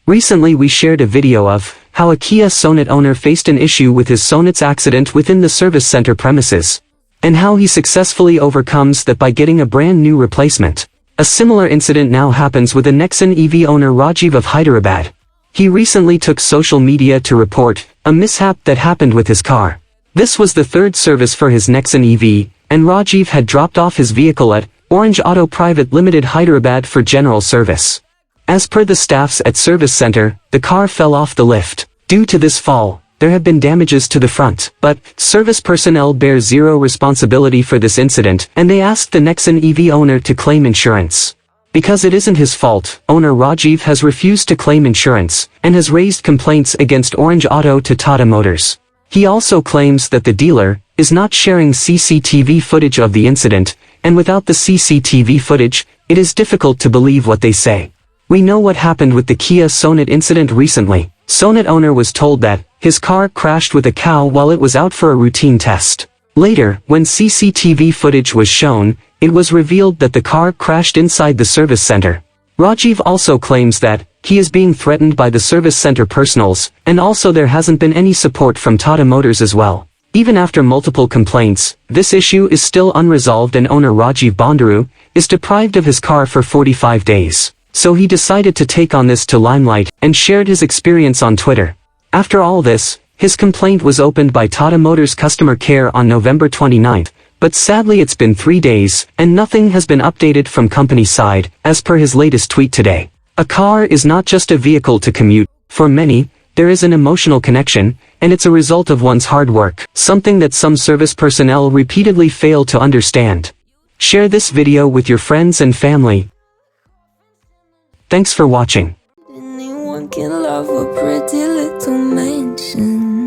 Recently we shared a video of how a Kia Sonet owner faced an issue with his Sonet's accident within the service center premises, and how he successfully overcomes that by getting a brand new replacement. A similar incident now happens with a Nexon EV owner Rajiv of Hyderabad. He recently took social media to report a mishap that happened with his car. This was the third service for his Nexon EV, and Rajiv had dropped off his vehicle at Orange Auto Private Limited Hyderabad for general service. As per the staffs at service center, the car fell off the lift. Due to this fall, there have been damages to the front, but service personnel bear zero responsibility for this incident, and they asked the Nexon EV owner to claim insurance. Because it isn't his fault, owner Rajiv has refused to claim insurance, and has raised complaints against Orange Auto to Tata Motors. He also claims that the dealer is not sharing CCTV footage of the incident, and without the CCTV footage, it is difficult to believe what they say. We know what happened with the Kia Sonet incident recently. Sonet owner was told that his car crashed with a cow while it was out for a routine test. Later, when CCTV footage was shown, it was revealed that the car crashed inside the service center. Rajiv also claims that he is being threatened by the service center personals, and also there hasn't been any support from Tata Motors as well. Even after multiple complaints, this issue is still unresolved and owner Rajiv Bondaru is deprived of his car for 45 days. So he decided to take on this to limelight and shared his experience on Twitter. After all this, his complaint was opened by Tata Motors customer care on November 29th, but sadly it's been 3 days, and nothing has been updated from company side, as per his latest tweet today. A car is not just a vehicle to commute. For many, there is an emotional connection, and it's a result of one's hard work, something that some service personnel repeatedly fail to understand. Share this video with your friends and family. Thanks for watching. Anyone can love a pretty little mansion.